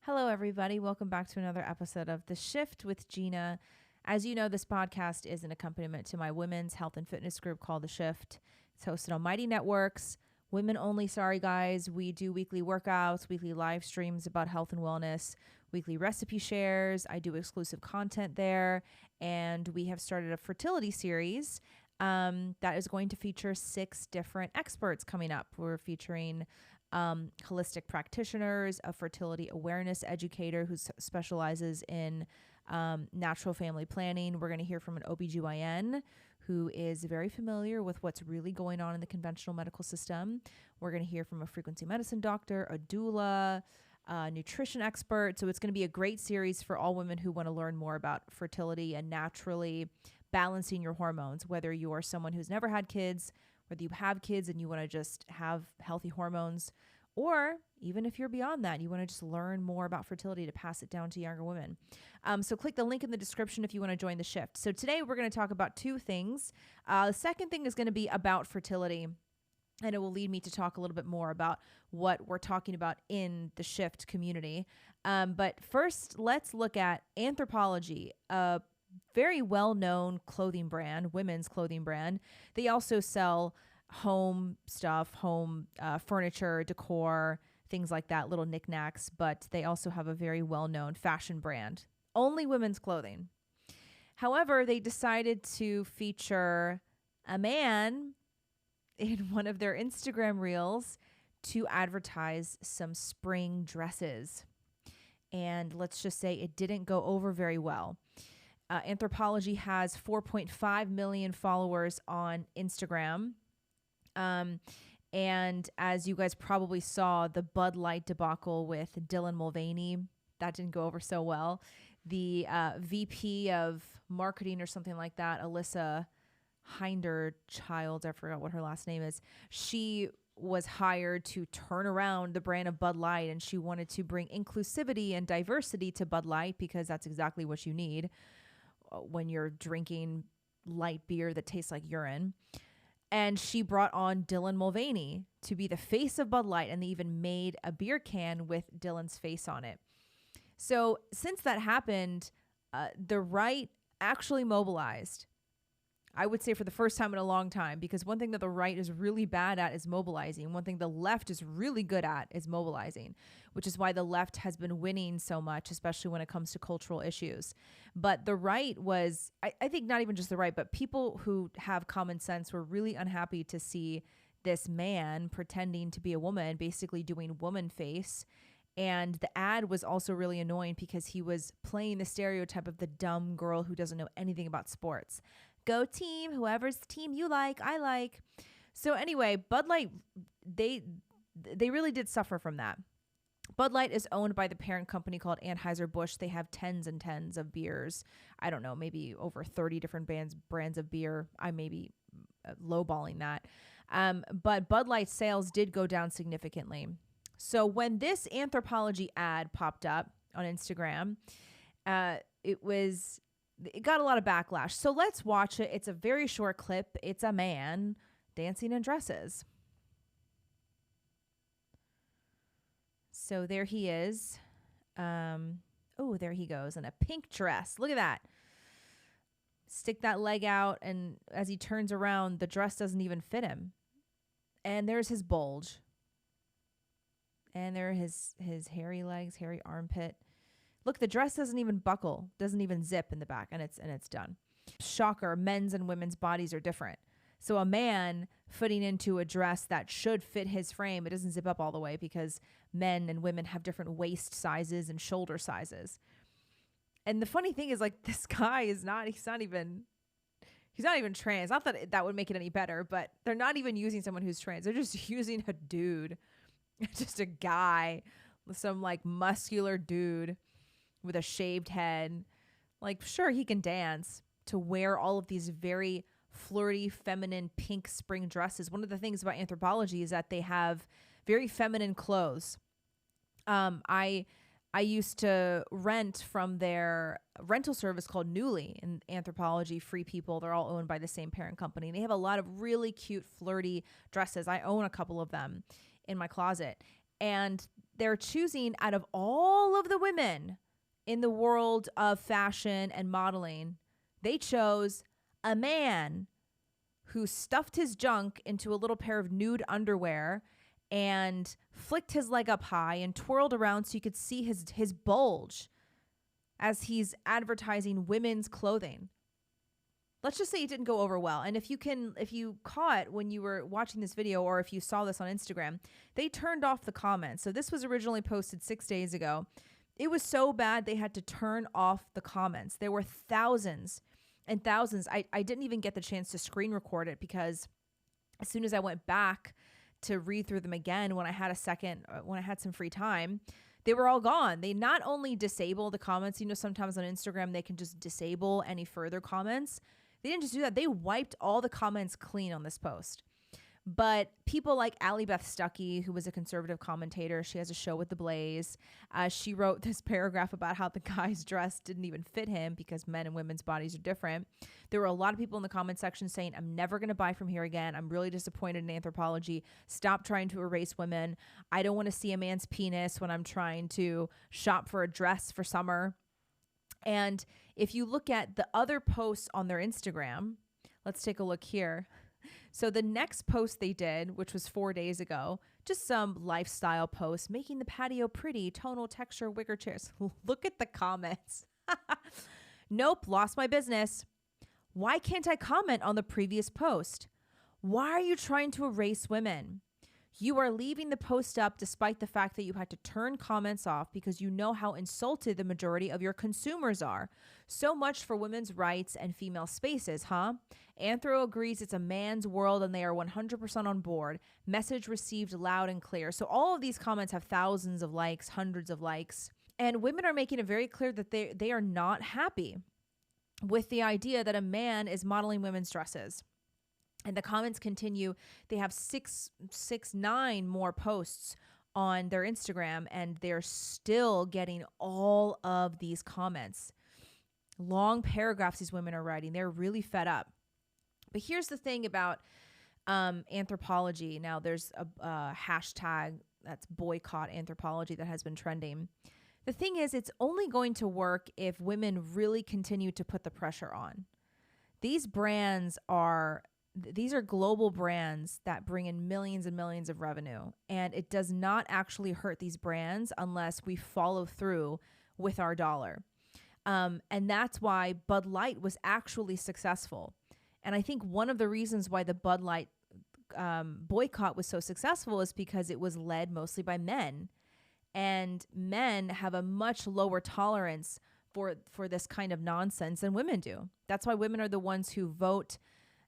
Hello, everybody. Welcome back to another episode of The Shift with Gina. As you know, this podcast is an accompaniment to my women's health and fitness group called The Shift. It's hosted on Mighty Networks. Women only, sorry guys. We do weekly workouts, weekly live streams about health and wellness, weekly recipe shares. I do exclusive content there. And we have started a fertility series that is going to feature 6 different experts coming up. We're featuring holistic practitioners, a fertility awareness educator who specializes in natural family planning. We're going to hear from an OBGYN who is very familiar with what's really going on in the conventional medical system. We're going to hear from a frequency medicine doctor, a doula, a nutrition expert. So it's going to be a great series for all women who want to learn more about fertility and naturally balancing your hormones, whether you are someone who's never had kids, whether you have kids and you want to just have healthy hormones, or even if you're beyond that, you want to just learn more about fertility to pass it down to younger women. So click the link in the description if you want to join the shift. So today we're going to talk about 2 things. The second thing is going to be about fertility, and it will lead me to talk a little bit more about what we're talking about in the shift community. But first, let's look at Anthropologie, a very well-known clothing brand, women's clothing brand. They also sell home stuff, home furniture, decor, things like that, little knickknacks, but they also have a very well-known fashion brand, only women's clothing. However, they decided to feature a man in one of their Instagram reels to advertise some spring dresses. And let's just say it didn't go over very well. Anthropologie has 4.5 million followers on Instagram. And as you guys probably saw, the Bud Light debacle with Dylan Mulvaney, that didn't go over so well. The VP of marketing or something like that, Alyssa Hinderchild, I forgot what her last name is. She was hired to turn around the brand of Bud Light, and she wanted to bring inclusivity and diversity to Bud Light because that's exactly what you need when you're drinking light beer that tastes like urine. And she brought on Dylan Mulvaney to be the face of Bud Light, and they even made a beer can with Dylan's face on it. So since that happened, the right actually mobilized, I would say for the first time in a long time, because one thing that the right is really bad at is mobilizing. One thing the left is really good at is mobilizing, which is why the left has been winning so much, especially when it comes to cultural issues. But the right was, I think not even just the right, but people who have common sense were really unhappy to see this man pretending to be a woman, basically doing woman face. And the ad was also really annoying because he was playing the stereotype of the dumb girl who doesn't know anything about sports. Go team, whoever's team you like, I like. So anyway, Bud Light, they really did suffer from that. Bud Light is owned by the parent company called Anheuser-Busch. They have tens and tens of beers. I don't know, maybe over 30 different brands of beer. I may be lowballing that. But Bud Light sales did go down significantly. So when this Anthropologie ad popped up on Instagram, it got a lot of backlash. So let's watch it. It's a very short clip. It's a man dancing in dresses. So there he is. There he goes in a pink dress. Look at that. Stick that leg out, and as he turns around, the dress doesn't even fit him. And there's his bulge. And there are his hairy legs, hairy armpit. Look, the dress doesn't even buckle, doesn't even zip in the back, and it's done. Shocker, men's and women's bodies are different. So a man fitting into a dress that should fit his frame, it doesn't zip up all the way because men and women have different waist sizes and shoulder sizes. And the funny thing is, like, this guy he's not even trans. Not that that would make it any better, but they're not even using someone who's trans. They're just using a dude, just a guy, some like muscular dude with a shaved head. Like, sure, he can dance, to wear all of these very flirty, feminine, pink spring dresses. One of the things about Anthropologie is that they have very feminine clothes. I used to rent from their rental service called Newly in Anthropologie, Free People. They're all owned by the same parent company. They have a lot of really cute, flirty dresses. I own a couple of them in my closet. And they're choosing out of all of the women in the world of fashion and modeling, they chose a man who stuffed his junk into a little pair of nude underwear and flicked his leg up high and twirled around so you could see his bulge as he's advertising women's clothing. Let's just say it didn't go over well. And if you caught when you were watching this video, or if you saw this on Instagram, they turned off the comments. So this was originally posted 6 days ago. It was so bad they had to turn off the comments. There were thousands and thousands. I didn't even get the chance to screen record it, because as soon as I went back to read through them again when I had some free time, they were all gone. They not only disable the comments, sometimes on Instagram they can just disable any further comments. They didn't just do that. They wiped all the comments clean on this post. But people like Allie Beth Stuckey, who was a conservative commentator, she has a show with The Blaze. She wrote this paragraph about how the guy's dress didn't even fit him because men and women's bodies are different. There were a lot of people in the comment section saying, I'm never going to buy from here again. I'm really disappointed in Anthropologie. Stop trying to erase women. I don't want to see a man's penis when I'm trying to shop for a dress for summer. And if you look at the other posts on their Instagram, let's take a look here. So the next post they did, which was 4 days ago, just some lifestyle post, making the patio pretty, tonal texture, wicker chairs. Look at the comments. Nope, lost my business. Why can't I comment on the previous post? Why are you trying to erase women? You are leaving the post up despite the fact that you had to turn comments off because you know how insulted the majority of your consumers are. So much for women's rights and female spaces, huh? Anthro agrees it's a man's world and they are 100% on board. Message received loud and clear. So all of these comments have thousands of likes, hundreds of likes. And women are making it very clear that they are not happy with the idea that a man is modeling women's dresses. And the comments continue. They have 9 more posts on their Instagram, and they're still getting all of these comments. Long paragraphs these women are writing. They're really fed up. But here's the thing about Anthropologie. Now, there's a hashtag that's boycott Anthropologie that has been trending. The thing is, it's only going to work if women really continue to put the pressure on. These are global brands that bring in millions and millions of revenue. And it does not actually hurt these brands unless we follow through with our dollar. And that's why Bud Light was actually successful. And I think one of the reasons why the Bud Light boycott was so successful is because it was led mostly by men. And men have a much lower tolerance for this kind of nonsense than women do. That's why women are the ones who vote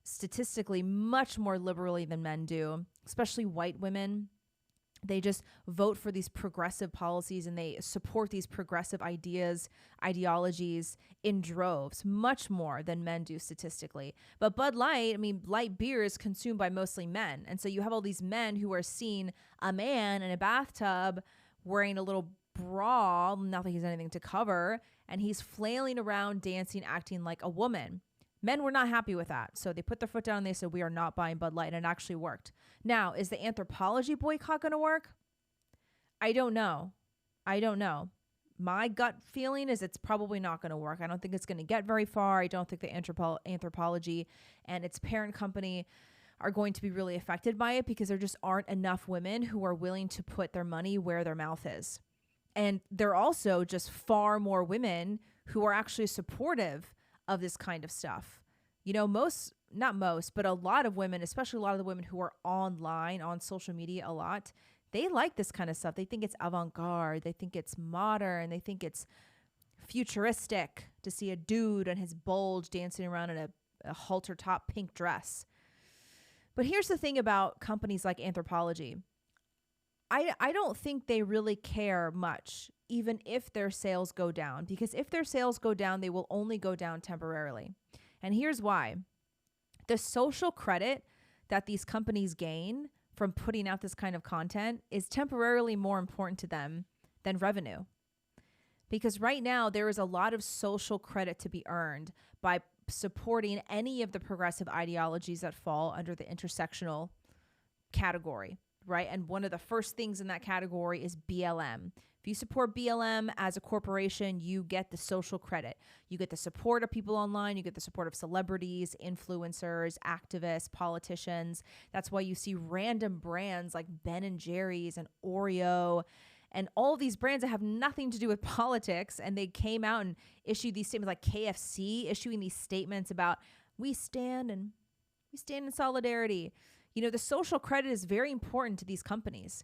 statistically much more liberally than men do, especially white women. They just vote for these progressive policies and they support these progressive ideologies in droves, much more than men do statistically. But Bud Light, light beer is consumed by mostly men. And so you have all these men who are seeing a man in a bathtub wearing a little bra, not that he's anything to cover, and he's flailing around, dancing, acting like a woman. Men were not happy with that. So they put their foot down and they said, we are not buying Bud Light. And it actually worked. Now, is the Anthropologie boycott going to work? I don't know. My gut feeling is it's probably not going to work. I don't think it's going to get very far. I don't think the Anthropologie and its parent company are going to be really affected by it because there just aren't enough women who are willing to put their money where their mouth is. And there are also just far more women who are actually supportive of this kind of stuff. Not most, but a lot of women, especially a lot of the women who are online on social media a lot, they like this kind of stuff. They think it's avant-garde. They think it's modern. They think it's futuristic to see a dude and his bulge dancing around in a halter top pink dress. But here's the thing about companies like Anthropologie. I don't think they really care much, even if their sales go down, because if their sales go down, they will only go down temporarily. And here's why. The social credit that these companies gain from putting out this kind of content is temporarily more important to them than revenue. Because right now, there is a lot of social credit to be earned by supporting any of the progressive ideologies that fall under the intersectional category, right? And one of the first things in that category is BLM. If you support BLM as a corporation, you get the social credit. You get the support of people online. You get the support of celebrities, influencers, activists, politicians. That's why you see random brands like Ben and Jerry's and Oreo and all these brands that have nothing to do with politics. And they came out and issued these statements, like KFC issuing these statements about we stand in solidarity. You know, the social credit is very important to these companies.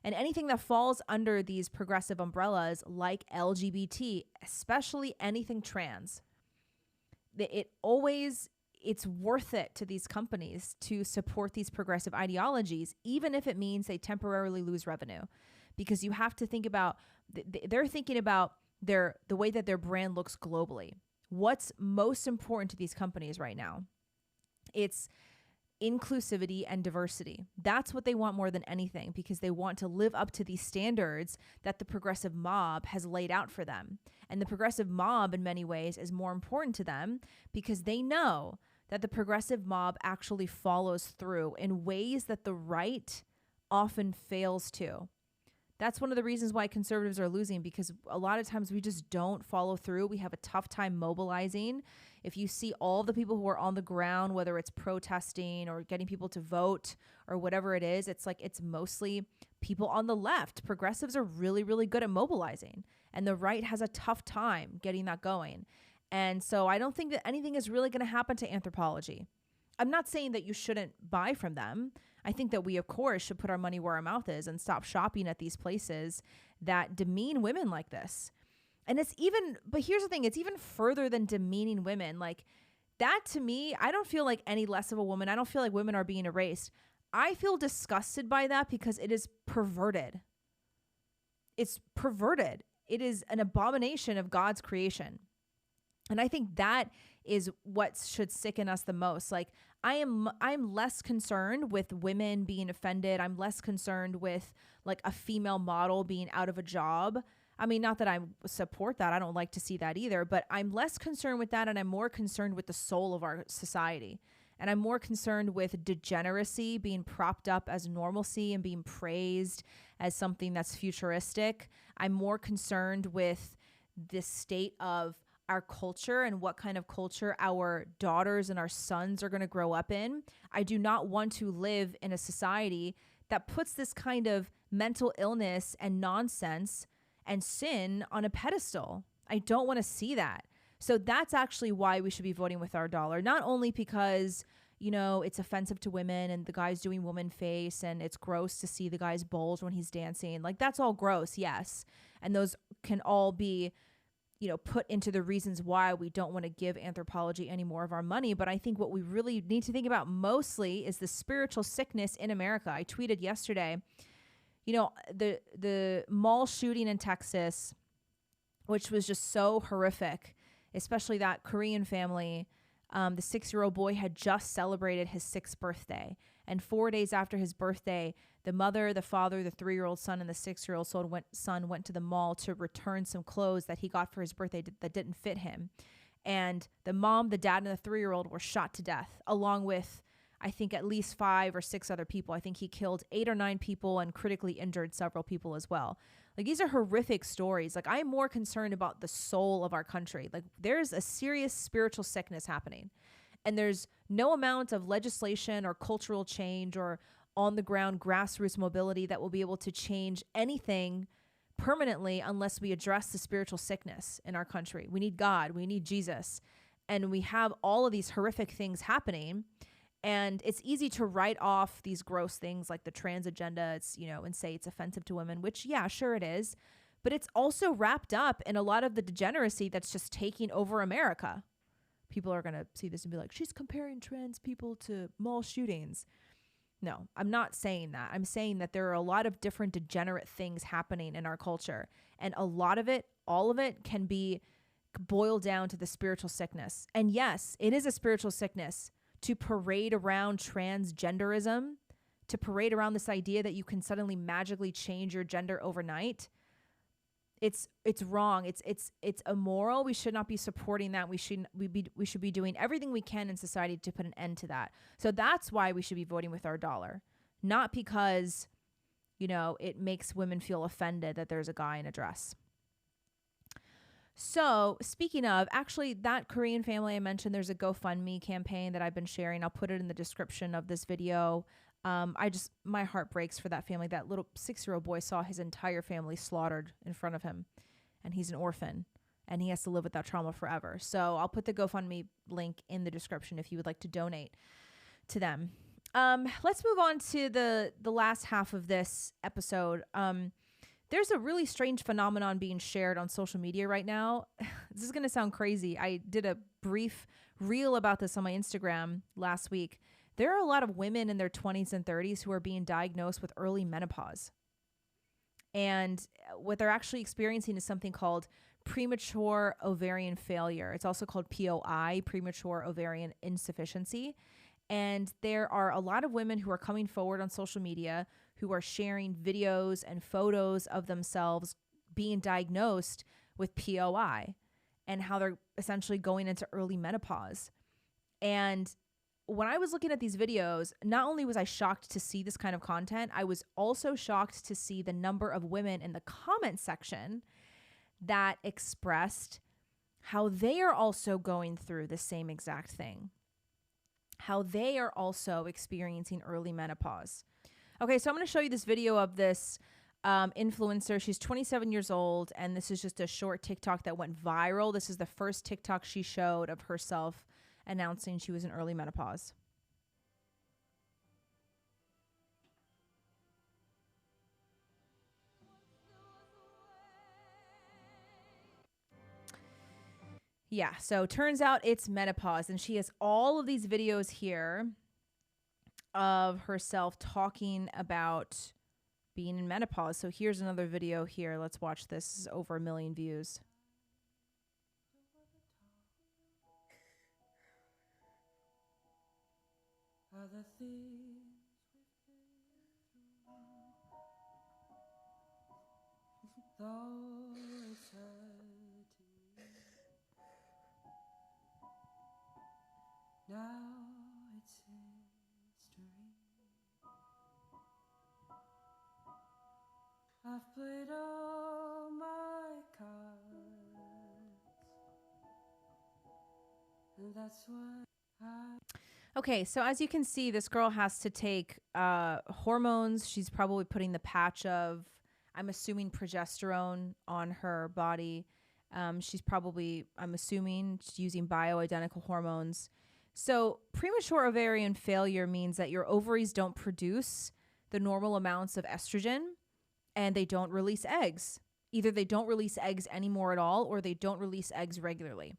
And anything that falls under these progressive umbrellas like LGBT, especially anything trans, it's worth it to these companies to support these progressive ideologies, even if it means they temporarily lose revenue. Because you have to think about, they're thinking about the way that their brand looks globally. What's most important to these companies right now? It's inclusivity and diversity. That's what they want more than anything, because they want to live up to these standards that the progressive mob has laid out for them. And the progressive mob, in many ways, is more important to them because they know that the progressive mob actually follows through in ways that the right often fails to. That's one of the reasons why conservatives are losing, because a lot of times we just don't follow through. We have a tough time mobilizing. If you see all the people who are on the ground, whether it's protesting or getting people to vote or whatever it is, it's mostly people on the left. Progressives are really, really good at mobilizing, and the right has a tough time getting that going. And so I don't think that anything is really going to happen to Anthropologie. I'm not saying that you shouldn't buy from them. I think that we, of course, should put our money where our mouth is and stop shopping at these places that demean women like this. And but here's the thing, it's even further than demeaning women. Like that, to me, I don't feel like any less of a woman. I don't feel like women are being erased. I feel disgusted by that because it is perverted. It's perverted. It is an abomination of God's creation. And I think that is what should sicken us the most. Like I'm less concerned with women being offended. I'm less concerned with like a female model being out of a job. I mean, not that I support that. I don't like to see that either, but I'm less concerned with that. And I'm more concerned with the soul of our society. And I'm more concerned with degeneracy being propped up as normalcy and being praised as something that's futuristic. I'm more concerned with the state of our culture and what kind of culture our daughters and our sons are going to grow up in. I do not want to live in a society that puts this kind of mental illness and nonsense and sin on a pedestal. I don't want to see that. So that's actually why we should be voting with our dollar. Not only because, you know, it's offensive to women and the guy's doing woman face and it's gross to see the guy's bulge when he's dancing. Like that's all gross, yes. And those can all be, you know, put into the reasons why we don't want to give Anthropologie any more of our money. But I think what we really need to think about mostly is the spiritual sickness in America. I tweeted yesterday, you know, the mall shooting in Texas, which was just so horrific, especially that Korean family. The 6-year-old boy had just celebrated his 6th birthday. And 4 days after his birthday, the mother, the father, the 3-year-old son, and the 6-year-old son went to the mall to return some clothes that he got for his birthday that didn't fit him. And the mom, the dad, and the 3-year-old were shot to death, along with, I think, at least 5 or 6 other people. I think he killed 8 or 9 people and critically injured several people as well. Like, these are horrific stories. Like, I'm more concerned about the soul of our country. Like, there's a serious spiritual sickness happening. And there's no amount of legislation or cultural change or on-the-ground grassroots mobility that will be able to change anything permanently unless we address the spiritual sickness in our country. We need God. We need Jesus. And we have all of these horrific things happening. And it's easy to write off these gross things like the trans agenda, it's, you know, and say it's offensive to women, which, yeah, sure it is. But it's also wrapped up in a lot of the degeneracy that's just taking over America. People are going to see this and be like, she's comparing trans people to mall shootings. No, I'm not saying that. I'm saying that there are a lot of different degenerate things happening in our culture. And a lot of it, all of it, can be boiled down to the spiritual sickness. And yes, it is a spiritual sickness to parade around transgenderism, to parade around this idea that you can suddenly magically change your gender overnight. It's wrong. It's immoral. We should not be supporting that. We should be doing everything we can in society to put an end to that. So that's why we should be voting with our dollar, not because it makes women feel offended that there's a guy in a dress. So speaking of, actually, that Korean family I mentioned, there's a GoFundMe campaign that I've been sharing. I'll put it in the description of this video. My heart breaks for that family. That little 6-year-old boy saw his entire family slaughtered in front of him, and he's an orphan, and he has to live with that trauma forever. So I'll put the GoFundMe link in the description if you would like to donate to them. Let's move on to the last half of this episode. There's a really strange phenomenon being shared on social media right now. This is going to sound crazy. I did a brief reel about this on my Instagram last week. There are a lot of women in their 20s and 30s who are being diagnosed with early menopause. And what they're actually experiencing is something called premature ovarian failure. It's also called POI, premature ovarian insufficiency. And there are a lot of women who are coming forward on social media who are sharing videos and photos of themselves being diagnosed with POI and how they're essentially going into early menopause. And when I was looking at these videos, not only was I shocked to see this kind of content, I was also shocked to see the number of women in the comment section that expressed how they are also going through the same exact thing, how they are also experiencing early menopause. Okay, so I'm going to show you this video of this influencer. She's 27 years old, and this is just a short TikTok that went viral. This is the first TikTok she showed of herself announcing she was in early menopause. Yeah, so turns out it's menopause, and she has all of these videos here of herself talking about being in menopause. So here's another video here. Let's watch this. This is over 1 million views. Other things though it's hurting, now it's history. I've played all my cards, and that's why Okay, so as you can see, this girl has to take hormones. She's probably putting the patch of, I'm assuming, progesterone on her body. She's probably, I'm assuming, she's using bioidentical hormones. So premature ovarian failure means that your ovaries don't produce the normal amounts of estrogen, and they don't release eggs. Either they don't release eggs anymore at all, or they don't release eggs regularly.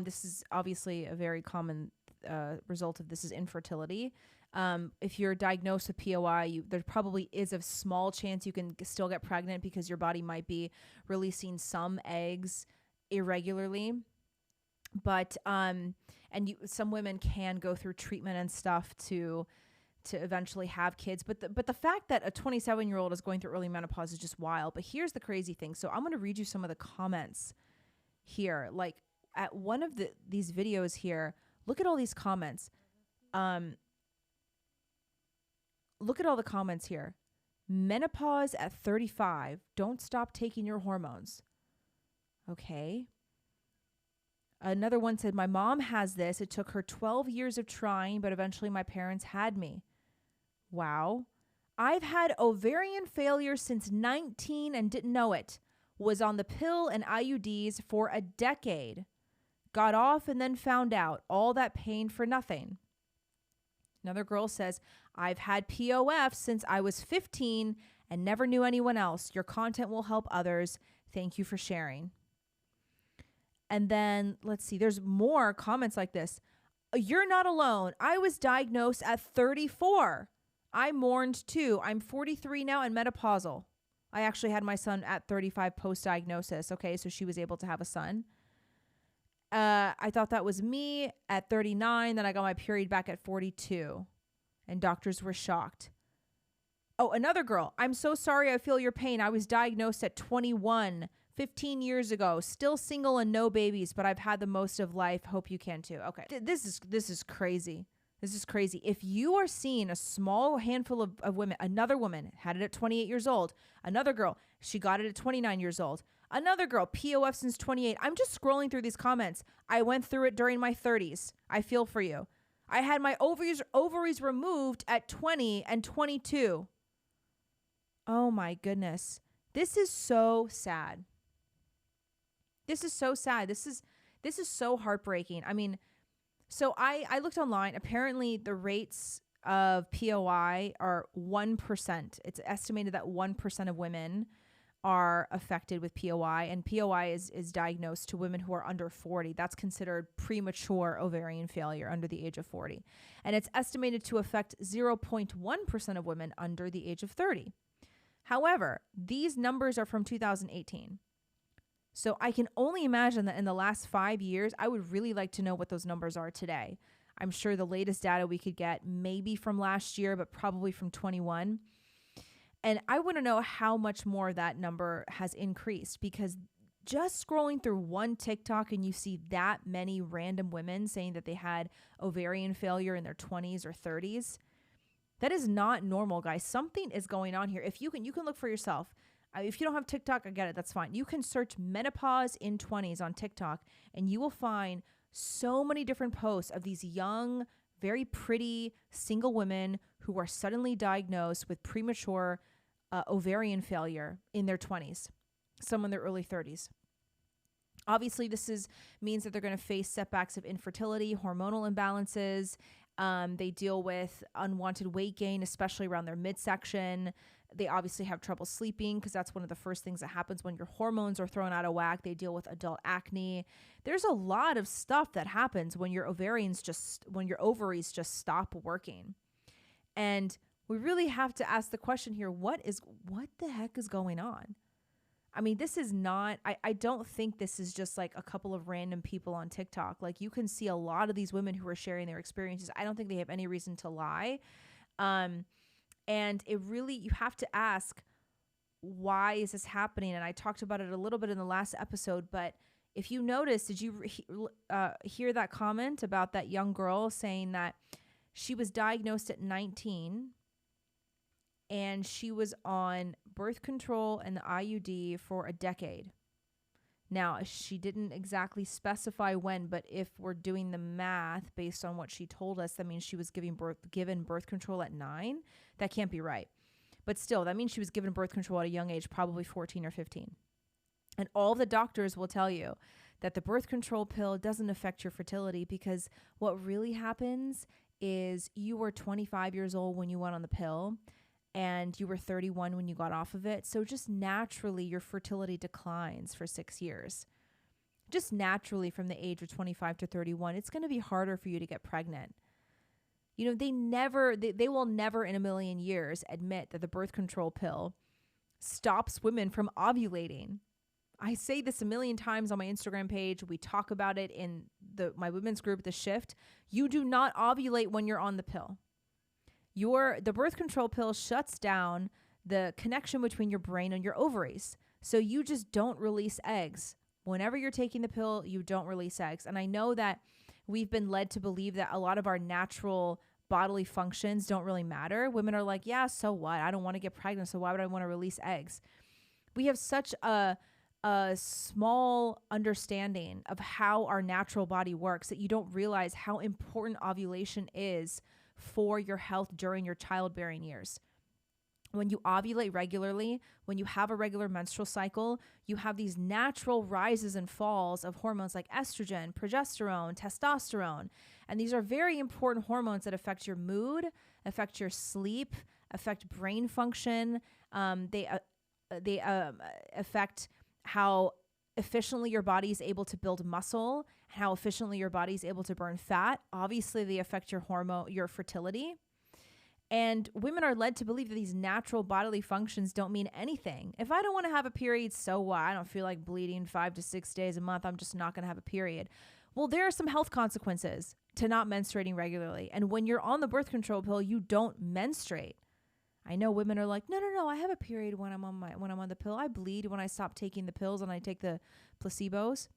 This is obviously a very common result of this is infertility. If you're diagnosed with POI, there probably is a small chance you can still get pregnant because your body might be releasing some eggs irregularly. But some women can go through treatment and stuff to eventually have kids. But the fact that a 27-year-old is going through early menopause is just wild. But here's the crazy thing. So I'm going to read you some of the comments here. Like at one of these videos here, look at all these comments. Look at all the comments here. Menopause at 35. Don't stop taking your hormones. Okay. Another one said, my mom has this. It took her 12 years of trying, but eventually my parents had me. Wow. I've had ovarian failure since 19 and didn't know it. Was on the pill and IUDs for a decade. Got off and then found out. All that pain for nothing. Another girl says, I've had POF since I was 15 and never knew anyone else. Your content will help others. Thank you for sharing. And then, let's see, there's more comments like this. You're not alone. I was diagnosed at 34. I mourned too. I'm 43 now and menopausal. I actually had my son at 35 post-diagnosis. Okay, so she was able to have a son. I thought that was me at 39. Then I got my period back at 42. And doctors were shocked. Oh, another girl. I'm so sorry. I feel your pain. I was diagnosed at 21, 15 years ago. Still single and no babies, but I've had the most of life. Hope you can too. Okay. This is crazy. This is crazy. If you are seeing a small handful of women, another woman had it at 28 years old, another girl, she got it at 29 years old, another girl, POF since 28. I'm just scrolling through these comments. I went through it during my 30s. I feel for you. I had my ovaries removed at 20 and 22. Oh my goodness. This is so sad. This is so sad. This is so heartbreaking. I mean, so I looked online. Apparently, the rates of POI are 1%. It's estimated that 1% of women are affected with POI, and POI is diagnosed to women who are under 40. That's considered premature ovarian failure under the age of 40. And it's estimated to affect 0.1% of women under the age of 30. However, these numbers are from 2018. So I can only imagine that in the last 5 years, I would really like to know what those numbers are today. I'm sure the latest data we could get maybe from last year, but probably from 21. And I want to know how much more that number has increased, because just scrolling through one TikTok and you see that many random women saying that they had ovarian failure in their 20s or 30s, that is not normal, guys. Something is going on here. If you can look for yourself. If you don't have TikTok, I get it. That's fine. You can search menopause in 20s on TikTok, and you will find so many different posts of these young, very pretty single women who are suddenly diagnosed with premature ovarian failure in their 20s, some in their early 30s. Obviously, means that they're going to face setbacks of infertility, hormonal imbalances. They deal with unwanted weight gain, especially around their midsection. They obviously have trouble sleeping, because that's one of the first things that happens when your hormones are thrown out of whack. They deal with adult acne. There's a lot of stuff that happens when your ovaries just stop working. And we really have to ask the question here, what the heck is going on? I mean, this is not, I don't think this is just like a couple of random people on TikTok. Like, you can see a lot of these women who are sharing their experiences. I don't think they have any reason to lie. And you have to ask, why is this happening? And I talked about it a little bit in the last episode, but if you notice, did you hear that comment about that young girl saying that she was diagnosed at 19 and she was on birth control and the IUD for a decade? Now, she didn't exactly specify when, but if we're doing the math based on what she told us, that means she was given birth control at 9. That can't be right. But still, that means she was given birth control at a young age, probably 14 or 15. And all the doctors will tell you that the birth control pill doesn't affect your fertility, because what really happens is you were 25 years old when you went on the pill, and you were 31 when you got off of it. So just naturally, your fertility declines for 6 years. Just naturally, from the age of 25 to 31, it's going to be harder for you to get pregnant. You know, they will never in a million years admit that the birth control pill stops women from ovulating. I say this a million times on my Instagram page. We talk about it in my women's group, The Shift. You do not ovulate when you're on the pill. The birth control pill shuts down the connection between your brain and your ovaries. So you just don't release eggs. Whenever you're taking the pill, you don't release eggs. And I know that we've been led to believe that a lot of our natural bodily functions don't really matter. Women are like, yeah, so what? I don't want to get pregnant, so why would I want to release eggs? We have such a small understanding of how our natural body works that you don't realize how important ovulation is for your health during your childbearing years. When you ovulate regularly, when you have a regular menstrual cycle, you have these natural rises and falls of hormones like estrogen, progesterone, testosterone. And these are very important hormones that affect your mood, affect your sleep, affect brain function. They affect how efficiently your body is able to build muscle, how efficiently your body is able to burn fat. Obviously, they affect your fertility. And women are led to believe that these natural bodily functions don't mean anything. If I don't want to have a period, so what? I don't feel like bleeding 5 to 6 days a month. I'm just not going to have a period. Well, there are some health consequences to not menstruating regularly. And when you're on the birth control pill, you don't menstruate. I know women are like, no, I have a period when I'm on the pill. I bleed when I stop taking the pills and I take the placebos.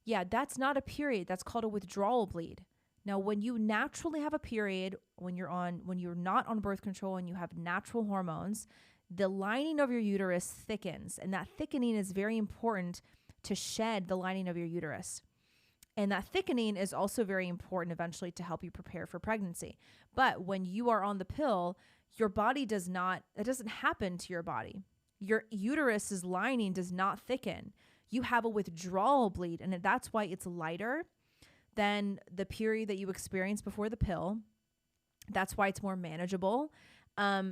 Yeah, that's not a period. That's called a withdrawal bleed. Now, when you naturally have a period, when you're not on birth control and you have natural hormones, the lining of your uterus thickens, and that thickening is very important to shed the lining of your uterus. And that thickening is also very important eventually to help you prepare for pregnancy. But when you are on the pill, your body that doesn't happen to your body. Your uterus's lining does not thicken. You have a withdrawal bleed, and that's why it's lighter than the period that you experienced before the pill. That's why it's more manageable.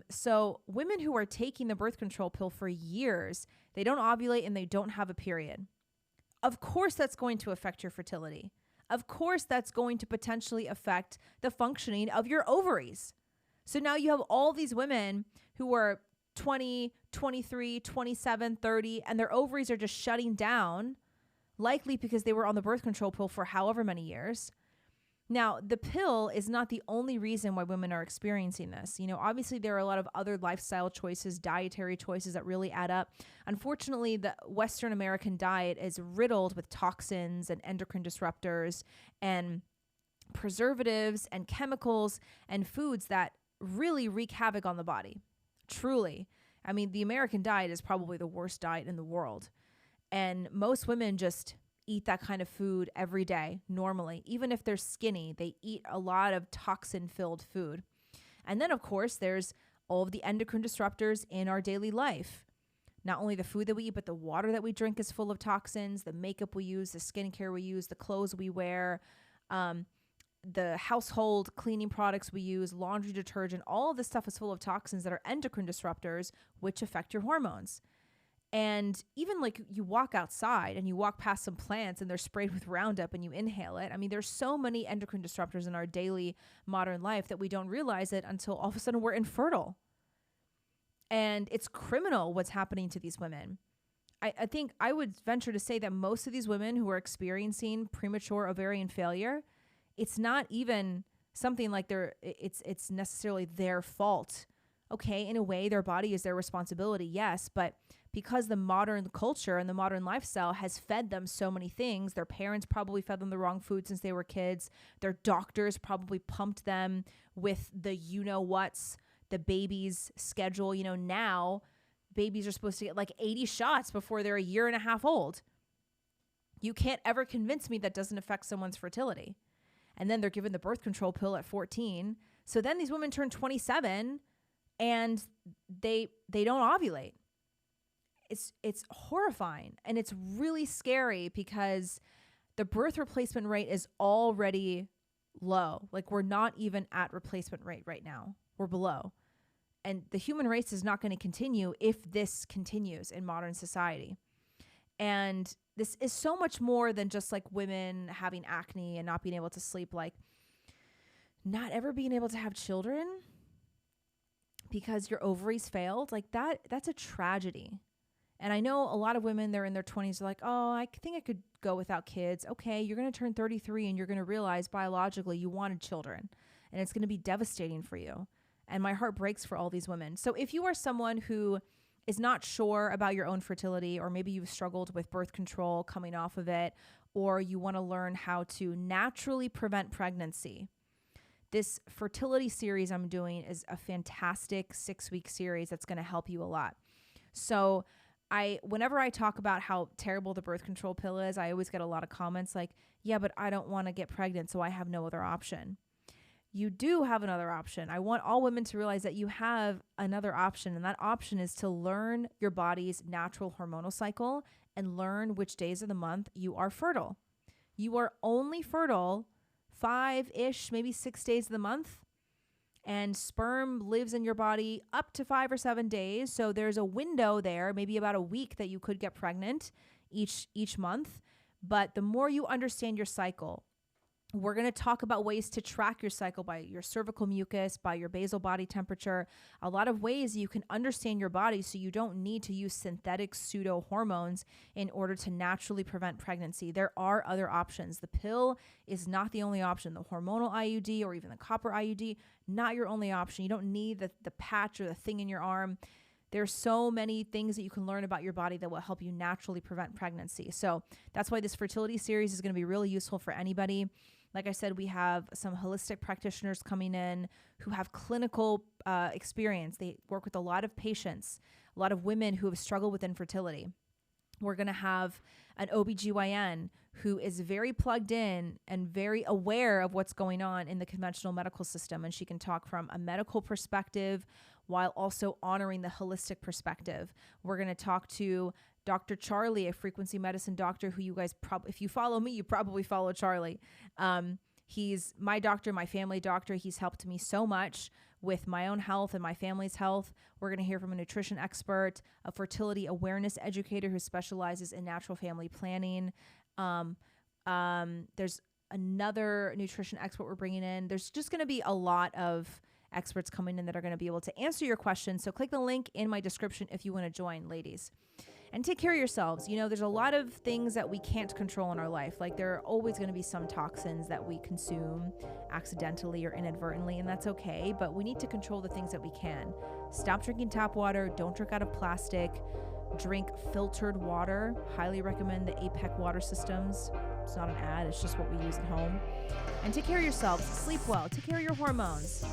So women who are taking the birth control pill for years, they don't ovulate and they don't have a period. Of course, that's going to affect your fertility. Of course, that's going to potentially affect the functioning of your ovaries. So now you have all these women who are 20, 23, 27, 30, and their ovaries are just shutting down, likely because they were on the birth control pill for however many years. Now, the pill is not the only reason why women are experiencing this. Obviously there are a lot of other lifestyle choices, dietary choices that really add up. Unfortunately, the Western American diet is riddled with toxins and endocrine disruptors and preservatives and chemicals and foods that really wreak havoc on the body. Truly. I mean, the American diet is probably the worst diet in the world. And most women just eat that kind of food every day, normally. Even if they're skinny, they eat a lot of toxin-filled food. And then, of course, there's all of the endocrine disruptors in our daily life. Not only the food that we eat, but the water that we drink is full of toxins, the makeup we use, the skincare we use, the clothes we wear, the household cleaning products we use, laundry detergent, all of this stuff is full of toxins that are endocrine disruptors, which affect your hormones. And even like you walk outside and you walk past some plants and they're sprayed with Roundup and you inhale it. I mean, there's so many endocrine disruptors in our daily modern life that we don't realize it until all of a sudden we're infertile. And it's criminal what's happening to these women. I think I would venture to say that most of these women who are experiencing premature ovarian failure, it's not even something like it's necessarily their fault. Okay, in a way, their body is their responsibility, yes, but because the modern culture and the modern lifestyle has fed them so many things, their parents probably fed them the wrong food since they were kids, their doctors probably pumped them with the you-know-whats, the baby's schedule. Now babies are supposed to get like 80 shots before they're a year and a half old. You can't ever convince me that doesn't affect someone's fertility. And then they're given the birth control pill at 14. So then these women turn 27 and they don't ovulate. It's horrifying, and it's really scary because the birth replacement rate is already low. Like, we're not even at replacement rate right now. We're below. And the human race is not going to continue if this continues in modern society. And this is so much more than just like women having acne and not being able to sleep, like not ever being able to have children because your ovaries failed. Like that's a tragedy. And I know a lot of women, they're in their 20s, are like, oh, I think I could go without kids. Okay, you're going to turn 33 and you're going to realize biologically you wanted children, and it's going to be devastating for you. And my heart breaks for all these women. So if you are someone who is not sure about your own fertility, or maybe you've struggled with birth control coming off of it, or you want to learn how to naturally prevent pregnancy, this fertility series I'm doing is a fantastic 6-week series that's going to help you a lot. So whenever I talk about how terrible the birth control pill is, I always get a lot of comments like, yeah, but I don't want to get pregnant, so I have no other option. You do have another option. I want all women to realize that you have another option, and that option is to learn your body's natural hormonal cycle and learn which days of the month you are fertile. You are only fertile 5-ish, maybe 6 days of the month. And sperm lives in your body up to 5 or 7 days. So there's a window there, maybe about a week, that you could get pregnant each month. But the more you understand your cycle, we're going to talk about ways to track your cycle by your cervical mucus, by your basal body temperature, a lot of ways you can understand your body so you don't need to use synthetic pseudo hormones in order to naturally prevent pregnancy. There are other options. The pill is not the only option. The hormonal IUD or even the copper IUD, not your only option. You don't need the patch or the thing in your arm. There's so many things that you can learn about your body that will help you naturally prevent pregnancy. So that's why this fertility series is going to be really useful for anybody. Like I said, we have some holistic practitioners coming in who have clinical experience. They work with a lot of patients, a lot of women who have struggled with infertility. We're going to have an OBGYN who is very plugged in and very aware of what's going on in the conventional medical system. And she can talk from a medical perspective while also honoring the holistic perspective. We're going to talk to Dr. Charlie, a frequency medicine doctor who you guys if you follow me, you probably follow Charlie. He's my doctor, my family doctor. He's helped me so much with my own health and my family's health. We're going to hear from a nutrition expert, a fertility awareness educator who specializes in natural family planning. There's another nutrition expert we're bringing in. There's just going to be a lot of experts coming in that are going to be able to answer your questions. So click the link in my description if you want to join, ladies. And take care of yourselves. You know, there's a lot of things that we can't control in our life. Like there are always going to be some toxins that we consume accidentally or inadvertently, and that's okay. But we need to control the things that we can. Stop drinking tap water. Don't drink out of plastic. Drink filtered water. Highly recommend the APEC water systems. It's not an ad. It's just what we use at home. And take care of yourselves. Sleep well. Take care of your hormones.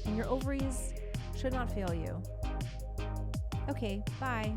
And your ovaries should not fail you. Okay, bye.